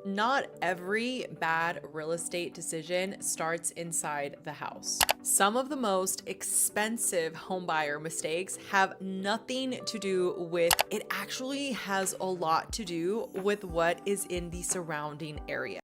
Not every bad real estate decision starts inside the house. Some of the most expensive homebuyer mistakes have nothing to do with it, actually has a lot to do with what is in the surrounding area.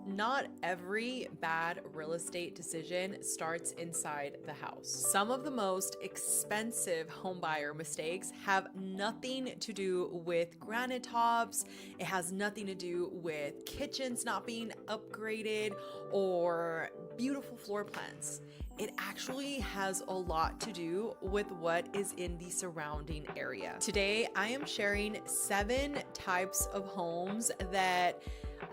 Not every bad real estate decision starts inside the house. Some of the most expensive homebuyer mistakes have nothing to do with granite tops. It has nothing to do with kitchens not being upgraded or beautiful floor plans. It actually has a lot to do with what is in the surrounding area. Today, I am sharing 7 types of homes that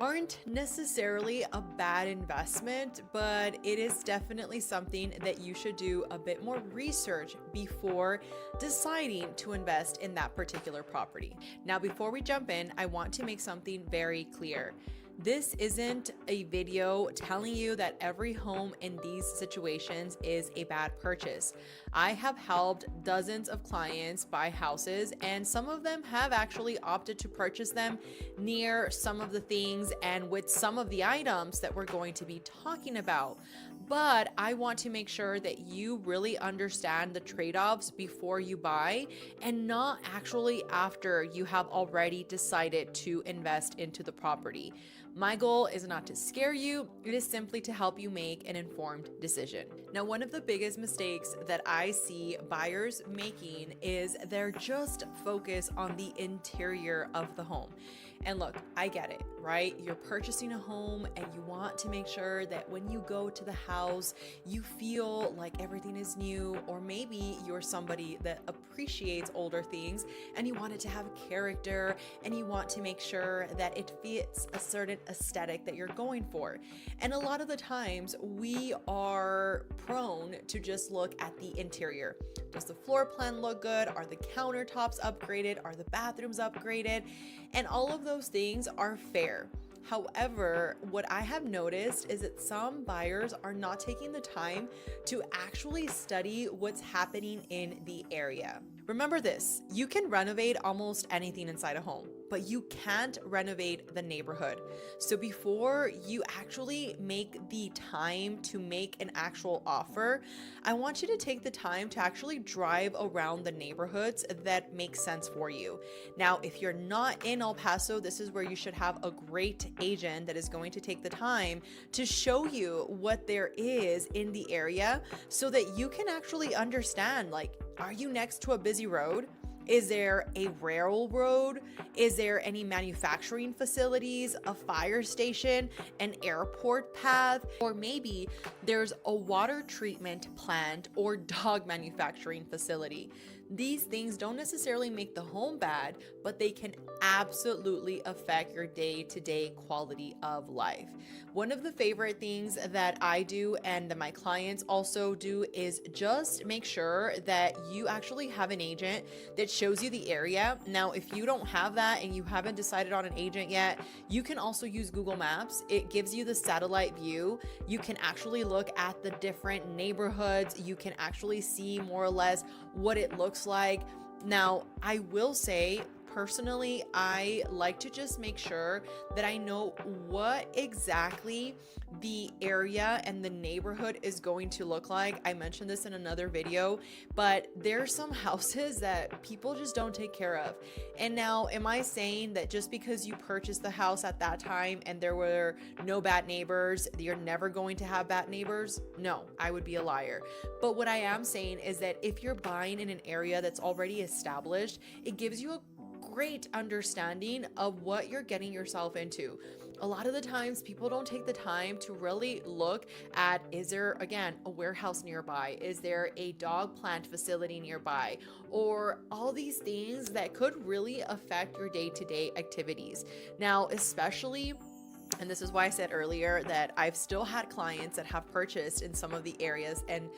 aren't necessarily a bad investment, but it is definitely something that you should do a bit more research before deciding to invest in that particular property. Now, before we jump in, I want to make something very clear. This isn't a video telling you that every home in these situations is a bad purchase. I have helped dozens of clients buy houses, and some of them have actually opted to purchase them near some of the things and with some of the items that we're going to be talking about. But I want to make sure that you really understand the trade-offs before you buy, and not actually after you have already decided to invest into the property. My goal is not to scare you, it is simply to help you make an informed decision. Now, one of the biggest mistakes that I see buyers making is they're just focused on the interior of the home. And look, I get it, right? You're purchasing a home and you want to make sure that when you go to the house, you feel like everything is new, or maybe you're somebody that appreciates older things and you want it to have character and you want to make sure that it fits a certain aesthetic that you're going for. And a lot of the times we are prone to just look at the interior. Does the floor plan look good? Are the countertops upgraded? Are the bathrooms upgraded? And all of those things are fair. However, what I have noticed is that some buyers are not taking the time to actually study what's happening in the area. Remember this, you can renovate almost anything inside a home, but you can't renovate the neighborhood. So before you actually make the time to make an actual offer, I want you to take the time to actually drive around the neighborhoods that make sense for you. Now, if you're not in El Paso, this is where you should have a great agent that is going to take the time to show you what there is in the area so that you can actually understand, like, are you next to a busy road? Is there a railroad? Is there any manufacturing facilities, a fire station, an airport path? Or maybe there's a water treatment plant or dog manufacturing facility. These things don't necessarily make the home bad, but they can absolutely affect your day-to-day quality of life. One of the favorite things that I do and that my clients also do is just make sure that you actually have an agent that shows you the area. Now, if you don't have that and you haven't decided on an agent yet, you can also use Google Maps. It gives you the satellite view. You can actually look at the different neighborhoods. You can actually see more or less what it looks like. Now, I will say, personally, I like to just make sure that I know what exactly the area and the neighborhood is going to look like. I mentioned this in another video, but there's some houses that people just don't take care of. And now, am I saying that just because you purchased the house at that time and there were no bad neighbors, you're never going to have bad neighbors? No, I would be a liar. But what I am saying is that if you're buying in an area that's already established, it gives you a great understanding of what you're getting yourself into. A lot of the times people don't take the time to really look at, is there, again, a warehouse nearby? Is there a dog plant facility nearby? Or all these things that could really affect your day-to-day activities. Now, especially And this is why I said earlier that I've still had clients that have purchased in some of the areas and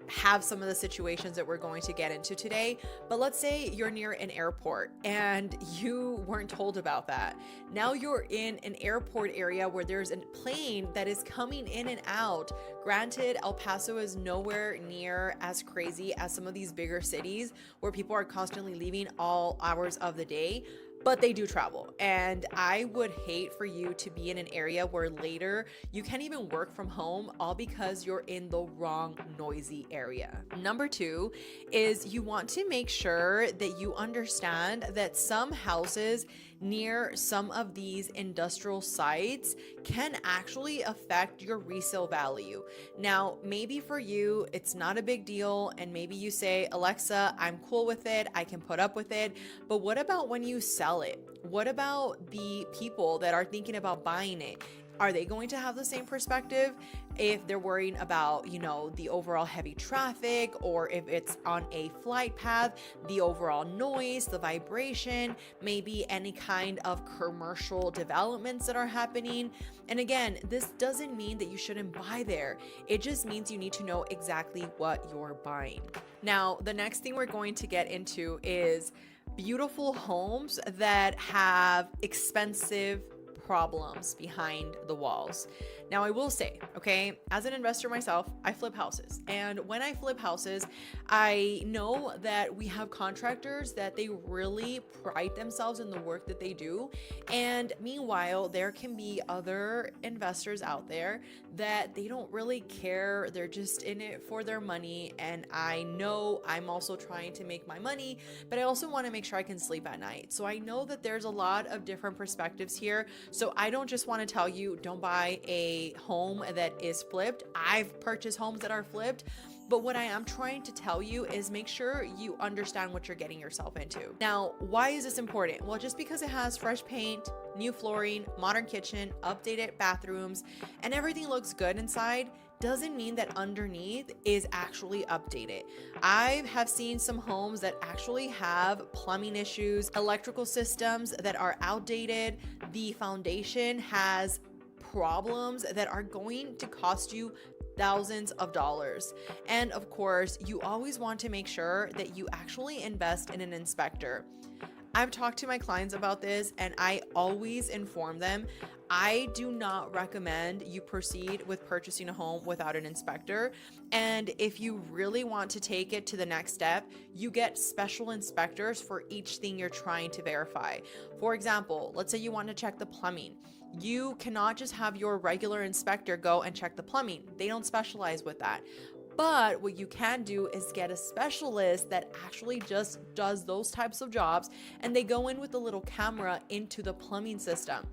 have some of the situations that we're going to get into today. But let's say you're near an airport and you weren't told about that. Now you're in an airport area where there's a plane that is coming in and out. Granted, El Paso is nowhere near as crazy as some of these bigger cities where people are constantly leaving all hours of the day, but they do travel. And I would hate for you to be in an area where later you can't even work from home, all because you're in the wrong noisy area. Number 2 is you want to make sure that you understand that some houses near some of these industrial sites can actually affect your resale value. Now, maybe for you, it's not a big deal, and maybe you say, Alexa, I'm cool with it, I can put up with it. But what about when you sell it? What about the people that are thinking about buying it? Are they going to have the same perspective if they're worrying about, the overall heavy traffic, or if it's on a flight path, the overall noise, the vibration, maybe any kind of commercial developments that are happening? And again, this doesn't mean that you shouldn't buy there. It just means you need to know exactly what you're buying. Now, the next thing we're going to get into is beautiful homes that have expensive problems behind the walls. Now, I will say, okay, as an investor myself, I flip houses. And when I flip houses, I know that we have contractors that they really pride themselves in the work that they do. And meanwhile, there can be other investors out there that they don't really care. They're just in it for their money. And I know I'm also trying to make my money, but I also want to make sure I can sleep at night. So I know that there's a lot of different perspectives here. So I don't just want to tell you, don't buy a home that is flipped. I've purchased homes that are flipped. But what I am trying to tell you is make sure you understand what you're getting yourself into. Now, why is this important? Well, just because it has fresh paint, new flooring, modern kitchen, updated bathrooms, and everything looks good inside, doesn't mean that underneath is actually updated. I have seen some homes that actually have plumbing issues, electrical systems that are outdated. The foundation has problems that are going to cost you thousands of dollars. And of course, you always want to make sure that you actually invest in an inspector. I've talked to my clients about this, and I always inform them, I do not recommend you proceed with purchasing a home without an inspector. And if you really want to take it to the next step, you get special inspectors for each thing you're trying to verify. For example, let's say you want to check the plumbing. You cannot just have your regular inspector go and check the plumbing. They don't specialize with that. But what you can do is get a specialist that actually just does those types of jobs, and they go in with a little camera into the plumbing system.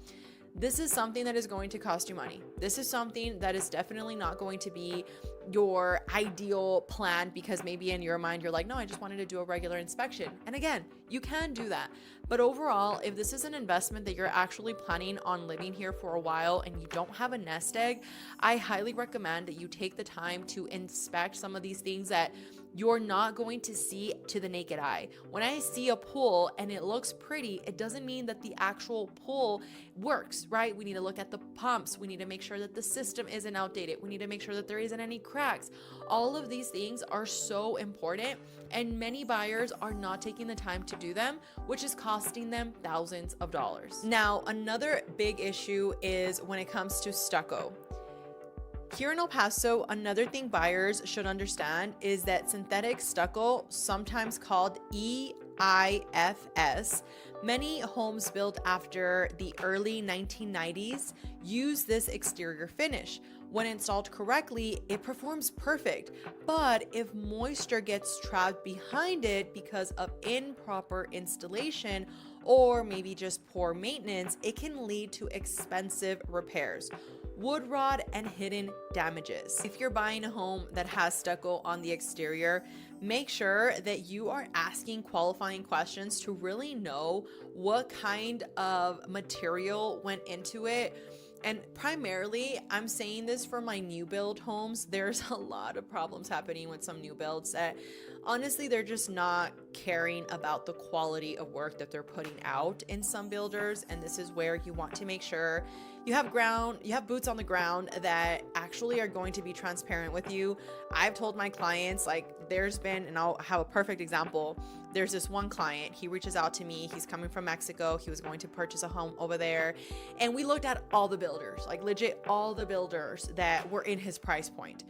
This is something that is going to cost you money. This is something that is definitely not going to be your ideal plan, because maybe in your mind you're like, no, I just wanted to do a regular inspection. And again, you can do that. But overall, if this is an investment that you're actually planning on living here for a while and you don't have a nest egg, I highly recommend that you take the time to inspect some of these things that you're not going to see to the naked eye. When I see a pool and it looks pretty, it doesn't mean that the actual pool works, right? We need to look at the pumps. We need to make sure that the system isn't outdated. We need to make sure that there isn't any cracks. All of these things are so important, and many buyers are not taking the time to do them, which is costing them thousands of dollars. Now, another big issue is when it comes to stucco. Here in El Paso, another thing buyers should understand is that synthetic stucco, sometimes called EIFS, many homes built after the early 1990s use this exterior finish. When installed correctly, it performs perfect. But if moisture gets trapped behind it because of improper installation or maybe just poor maintenance, it can lead to expensive repairs, wood rot, and hidden damages. If you're buying a home that has stucco on the exterior, make sure that you are asking qualifying questions to really know what kind of material went into it. And primarily, I'm saying this for my new build homes. There's a lot of problems happening with some new builds that honestly, they're just not caring about the quality of work that they're putting out in some builders. And this is where you want to make sure you have boots on the ground that actually are going to be transparent with you. I've told my clients, like, and I'll have a perfect example. There's this one client, he reaches out to me. He's coming from Mexico. He was going to purchase a home over there. And we looked at all the builders, like legit all the builders that were in his price point.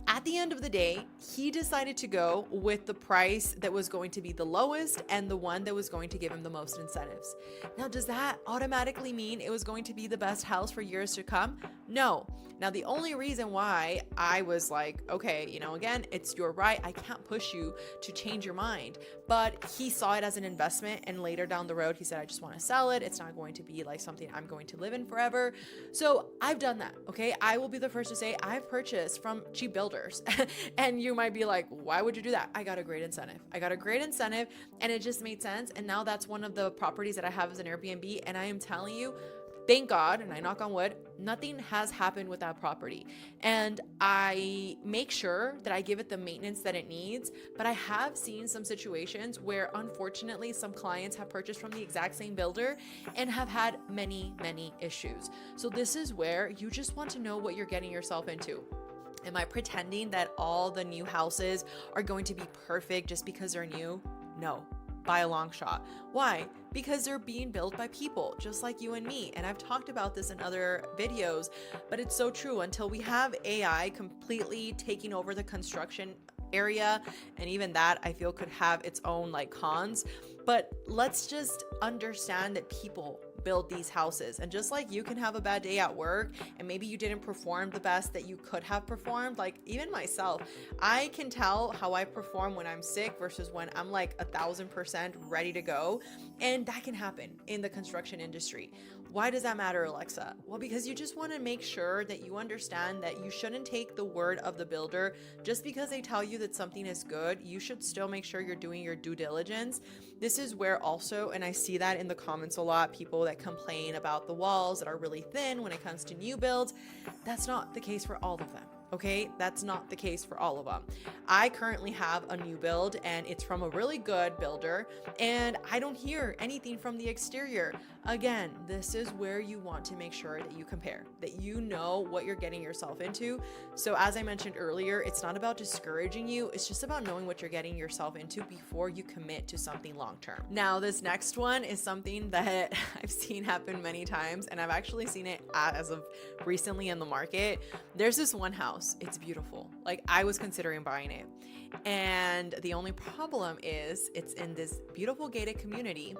At the end of the day, he decided to go with the price that was going to be the lowest and the one that was going to give him the most incentives. Now, does that automatically mean it was going to be the best house for years to come? No. Now, the only reason why I was like, okay, again, it's your right. I can't push you to change your mind. But he saw it as an investment. And later down the road, he said, I just want to sell it. It's not going to be like something I'm going to live in forever. So I've done that. Okay. I will be the first to say I've purchased from cheap builders. And you might be like, why would you do that? I got a great incentive. And it just made sense. And now that's one of the properties that I have as an Airbnb. And I am telling you, thank God, and I knock on wood, nothing has happened with that property. And I make sure that I give it the maintenance that it needs. But I have seen some situations where, unfortunately, some clients have purchased from the exact same builder and have had many, many issues. So this is where you just want to know what you're getting yourself into. Am I pretending that all the new houses are going to be perfect just because they're new? No. By a long shot. Why? Because they're being built by people just like you and me. And I've talked about this in other videos, but it's so true. Until we have AI completely taking over the construction area, and even that I feel could have its own like cons, but let's just understand that people build these houses. And just like you can have a bad day at work and maybe you didn't perform the best that you could have performed, like even myself, I can tell how I perform when I'm sick versus when I'm like 1,000% ready to go. And that can happen in the construction industry. Why does that matter, Alexa? Well, because you just want to make sure that you understand that you shouldn't take the word of the builder just because they tell you that something is good. You should still make sure you're doing your due diligence. This is where also, and I see that in the comments a lot, people that complain about the walls that are really thin when it comes to new builds. That's not the case for all of them. Okay, that's not the case for all of them. I currently have a new build and it's from a really good builder and I don't hear anything from the exterior. Again, this is where you want to make sure that you compare, that you know what you're getting yourself into. So as I mentioned earlier, it's not about discouraging you. It's just about knowing what you're getting yourself into before you commit to something long-term. Now, this next one is something that I've seen happen many times and I've actually seen it as of recently in the market. There's this one house. It's beautiful. Like I was considering buying it. And the only problem is it's in this beautiful gated community.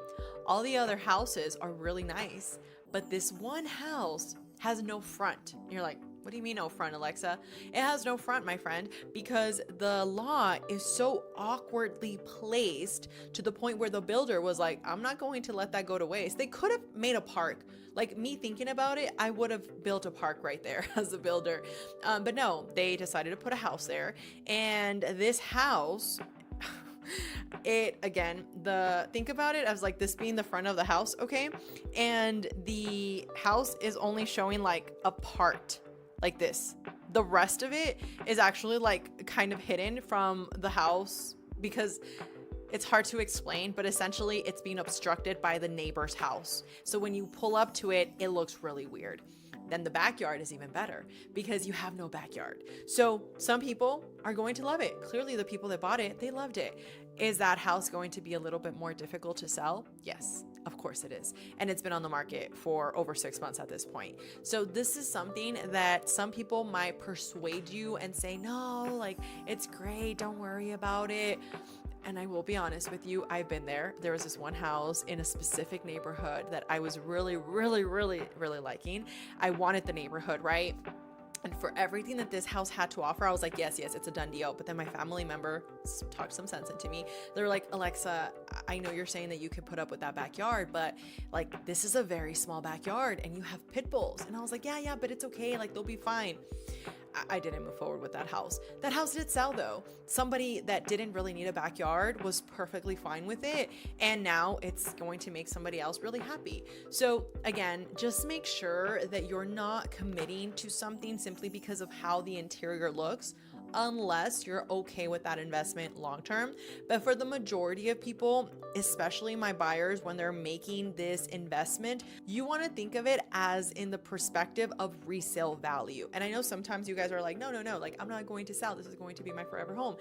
All the other houses are really nice, but this one house has no front. You're like, what do you mean no front, Alexa? It has no front, my friend, because the lot is so awkwardly placed to the point where the builder was like, I'm not going to let that go to waste. They could have made a park. Like me thinking about it, I would have built a park right there as a builder. But no, they decided to put a house there. And this house, think about it as like this being the front of the house, okay? And the house is only showing like a part like this. The rest of it is actually like kind of hidden from the house because it's hard to explain, but essentially it's being obstructed by the neighbor's house. So when you pull up to it, it looks really weird. Then the backyard is even better because you have no backyard. So some people are going to love it. Clearly the people that bought it, they loved it. Is that house going to be a little bit more difficult to sell? Yes, of course it is. And it's been on the market for over 6 months at this point. So this is something that some people might persuade you and say, no, like it's great, don't worry about it. And I will be honest with you, I've been there. There was this one house in a specific neighborhood that I was really liking. I wanted the neighborhood, right? And for everything that this house had to offer, I was like, yes, it's a done deal. But then my family member talked some sense into me. They were like, Alexa, I know you're saying that you could put up with that backyard, but like, this is a very small backyard and you have pit bulls. And I was like, yeah, but it's okay. Like, they'll be fine. I didn't move forward with that house. That house did sell though. Somebody that didn't really need a backyard was perfectly fine with it. And now it's going to make somebody else really happy. So again, just make sure that you're not committing to something simply because of how the interior looks. unless you're okay with that investment long term. But for the majority of people, especially my buyers, when they're making this investment, you want to think of it as in the perspective of resale value. And I know sometimes you guys are like, no, like I'm not going to sell. This is going to be my forever home.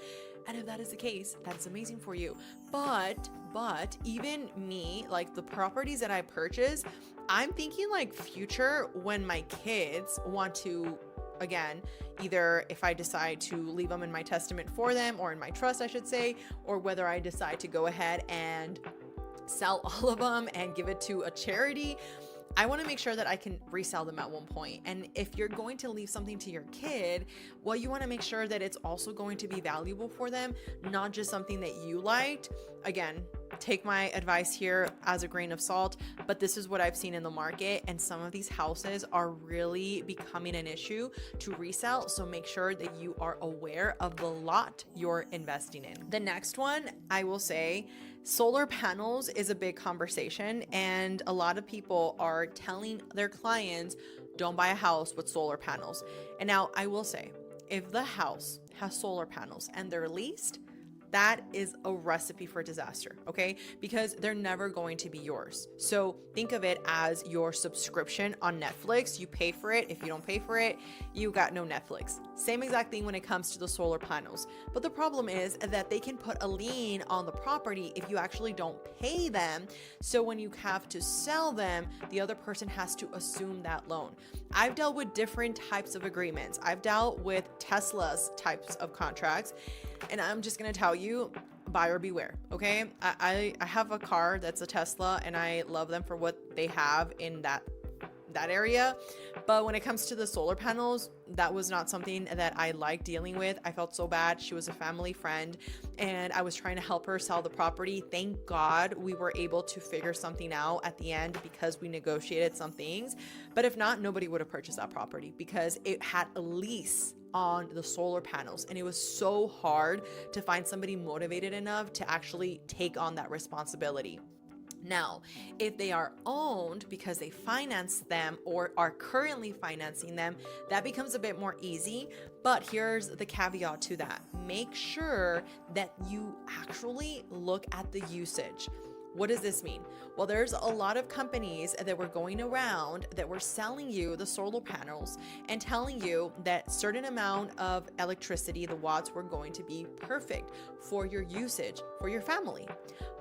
And if that is the case, that's amazing for you. But even me, like the properties that I purchase, I'm thinking like future when my kids want to, again, either if I decide to leave them in my testament for them, or in my trust, I should say, or whether I decide to go ahead and sell all of them and give it to a charity, I want to make sure that I can resell them at one point. And if you're going to leave something to your kid, well, you want to make sure that it's also going to be valuable for them, not just something that you liked. Again, take my advice here as a grain of salt, but this is what I've seen in the market, and some of these houses are really becoming an issue to resell. So make sure that you are aware of the lot you're investing in. The next one, I will say, solar panels is a big conversation, and a lot of people are telling their clients, don't buy a house with solar panels. And now I will say, if the house has solar panels and they're leased, that is a recipe for disaster, okay? Because they're never going to be yours. So think of it as your subscription on Netflix. You pay for it. If you don't pay for it, you got no Netflix. Same exact thing when it comes to the solar panels. But the problem is that they can put a lien on the property if you actually don't pay them. So when you have to sell them, the other person has to assume that loan. I've dealt with different types of agreements. I've dealt with Tesla's types of contracts. And I'm just going to tell you, buyer beware, okay? I have a car that's a Tesla, and I love them for what they have in that area. But when it comes to the solar panels, that was not something that I liked dealing with. I felt so bad. She was a family friend, and I was trying to help her sell the property. Thank God we were able to figure something out at the end because we negotiated some things. But if not, nobody would have purchased that property because it had a lease on the solar panels, and it was so hard to find somebody motivated enough to actually take on that responsibility. Now, if they are owned because they financed them or are currently financing them, that becomes a bit more easy. But here's the caveat to that. Make sure that you actually look at the usage. What does this mean? Well, there's a lot of companies that were going around that were selling you the solar panels and telling you that certain amount of electricity, the watts, were going to be perfect for your usage, for your family.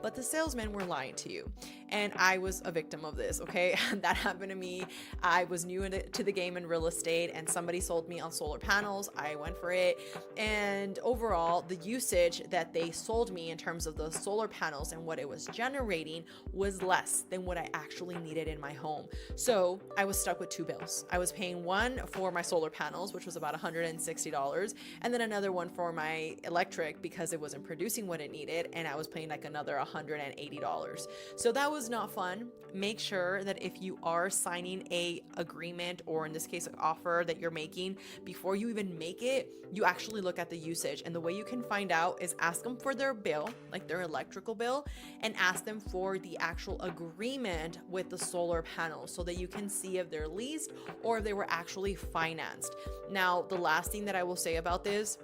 But the salesmen were lying to you. And I was a victim of this, okay? That happened to me. I was new to the game in real estate, and somebody sold me on solar panels. I went for it. And overall, the usage that they sold me in terms of the solar panels and what it was generating was less than what I actually needed in my home. So I was stuck with two bills. I was paying one for my solar panels, which was about $160, and then another one for my electric because it wasn't producing what it needed, and I was paying like another $180. So that was not fun. Make sure that if you are signing a agreement, or in this case an offer that you're making, before you even make it, you actually look at the usage. And the way you can find out is ask them for their bill, like their electrical bill, and ask them for the actual agreement with the solar panels so that you can see if they're leased or if they were actually financed. Now, the last thing that I will say about this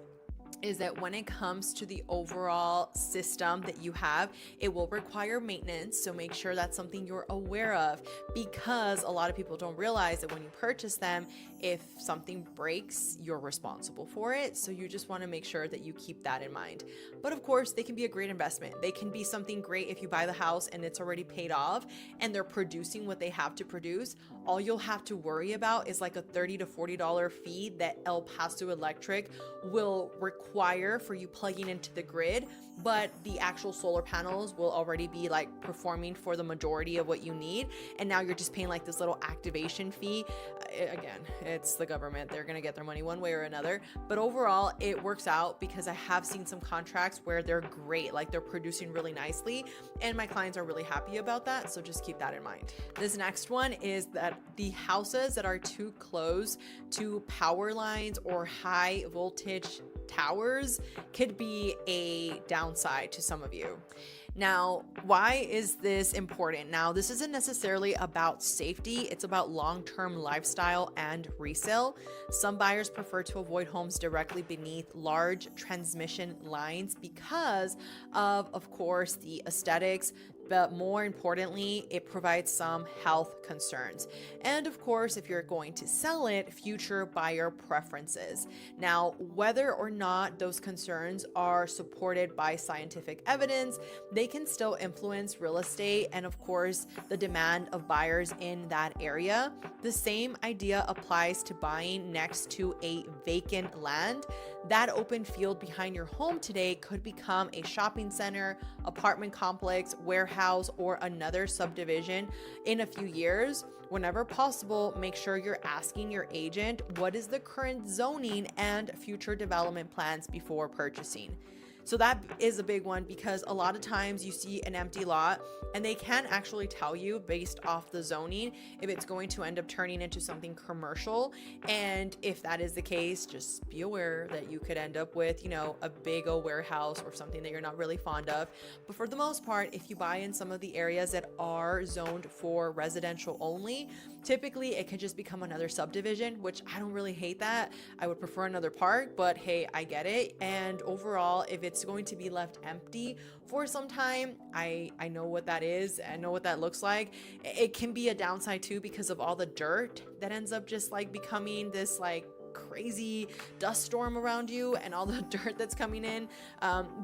is that when it comes to the overall system that you have, it will require maintenance. So make sure that's something you're aware of, because a lot of people don't realize that when you purchase them, if something breaks, you're responsible for it. So you just want to make sure that you keep that in mind. But of course, they can be a great investment. They can be something great if you buy the house and it's already paid off and they're producing what they have to produce. All you'll have to worry about is like a $30 to $40 fee that El Paso Electric will require for you plugging into the grid, but the actual solar panels will already be like performing for the majority of what you need. And now you're just paying like this little activation fee. Again, it's the government. They're going to get their money one way or another. But overall, it works out because I have seen some contracts where they're great, like they're producing really nicely, and my clients are really happy about that. So just keep that in mind. This next one is that the houses that are too close to power lines or high voltage towers could be a downside to some of you. Now, why is this important? Now, this isn't necessarily about safety, it's about long-term lifestyle and resale. Some buyers prefer to avoid homes directly beneath large transmission lines because of course, the aesthetics, but more importantly, it provides some health concerns. And of course, if you're going to sell it, future buyer preferences. Now, whether or not those concerns are supported by scientific evidence, they can still influence real estate and of course, the demand of buyers in that area. The same idea applies to buying next to a vacant land. That open field behind your home today could become a shopping center, apartment complex, warehouse, or another subdivision in a few years. Whenever possible, make sure you're asking your agent what is the current zoning and future development plans before purchasing. So that is a big one because a lot of times you see an empty lot and they can actually tell you based off the zoning if it's going to end up turning into something commercial. And if that is the case, just be aware that you could end up with, a big old warehouse or something that you're not really fond of. But for the most part, if you buy in some of the areas that are zoned for residential only, typically it can just become another subdivision, which I don't really hate that. I would prefer another park, but hey, I get it. And overall, if it's going to be left empty for some time, I know what that is. I know what that looks like. It can be a downside too because of all the dirt that ends up just like becoming this like crazy dust storm around you and all the dirt that's coming in.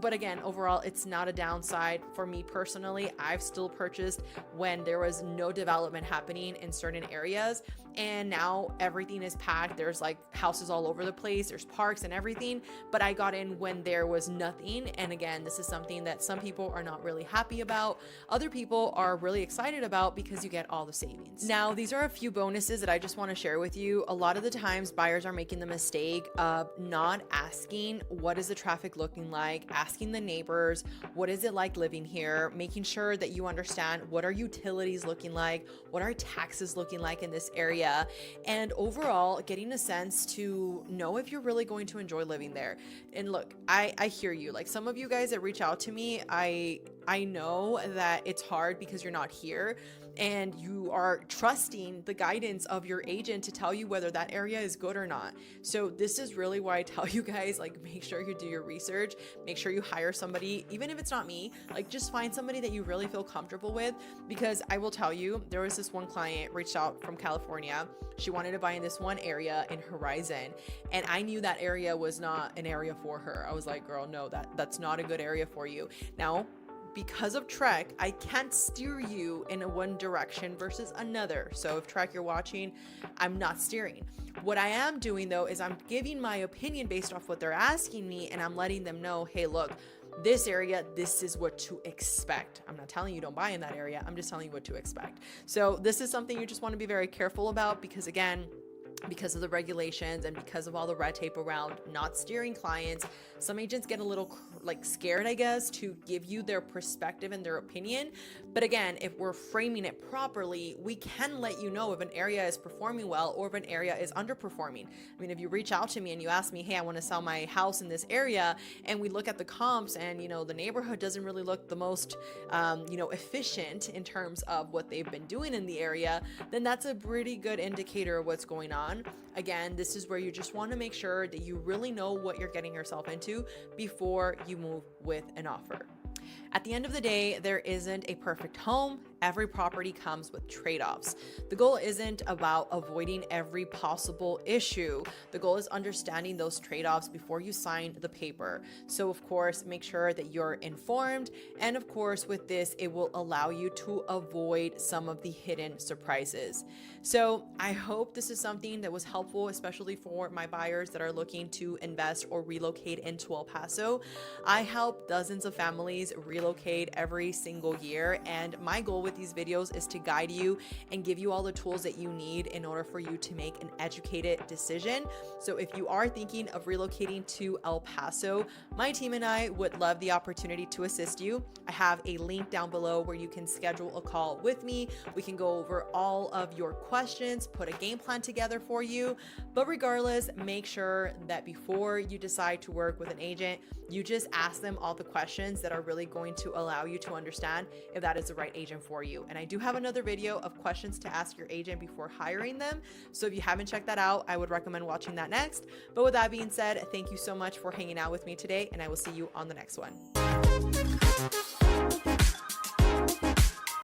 But again, overall, it's not a downside for me personally. I've still purchased when there was no development happening in certain areas, and now everything is packed. There's like houses all over the place, there's parks and everything, but I got in when there was nothing. And again, this is something that some people are not really happy about. Other people are really excited about because you get all the savings. Now, these are a few bonuses that I just want to share with you. A lot of the times buyers are making the mistake of not asking what is the traffic looking like, asking the neighbors, what is it like living here, making sure that you understand what are utilities looking like, what are taxes looking like in this area, and overall getting a sense to know if you're really going to enjoy living there. And look, I hear you. Like some of you guys that reach out to me, I know that it's hard because you're not here and you are trusting the guidance of your agent to tell you whether that area is good or not. So this is really why I tell you guys, like, make sure you do your research, make sure you hire somebody, even if it's not me, like just find somebody that you really feel comfortable with. Because I will tell you, there was this one client reached out from California. She wanted to buy in this one area in Horizon, and I knew that area was not an area for her. I was like, girl, no, that's not a good area for you. Now, because of Trek, I can't steer you in one direction versus another. So if Trek you're watching, I'm not steering. What I am doing though is I'm giving my opinion based off what they're asking me, and I'm letting them know, hey, look, this area, this is what to expect. I'm not telling you don't buy in that area. I'm just telling you what to expect. So this is something you just want to be very careful about because again, because of the regulations and because of all the red tape around not steering clients, some agents get a little like scared, I guess, to give you their perspective and their opinion. But again, if we're framing it properly, we can let you know if an area is performing well or if an area is underperforming. I mean, if you reach out to me and you ask me, hey, I want to sell my house in this area, and we look at the comps and, the neighborhood doesn't really look the most, efficient in terms of what they've been doing in the area, then that's a pretty good indicator of what's going on. Again, this is where you just want to make sure that you really know what you're getting yourself into before you move with an offer. At the end of the day, there isn't a perfect home. Every property comes with trade-offs. The goal isn't about avoiding every possible issue. The goal is understanding those trade-offs before you sign the paper. So of course, make sure that you're informed. And of course, with this, it will allow you to avoid some of the hidden surprises. So I hope this is something that was helpful, especially for my buyers that are looking to invest or relocate into El Paso. I help dozens of families relocate every single year. And my goal with with these videos is to guide you and give you all the tools that you need in order for you to make an educated decision. So if you are thinking of relocating to El Paso, my team and I would love the opportunity to assist you. I have a link down below where you can schedule a call with me. We can go over all of your questions, put a game plan together for you. But regardless, make sure that before you decide to work with an agent, you just ask them all the questions that are really going to allow you to understand if that is the right agent for you. And I do have another video of questions to ask your agent before hiring them. So if you haven't checked that out, I would recommend watching that next. But with that being said, thank you so much for hanging out with me today, and I will see you on the next one.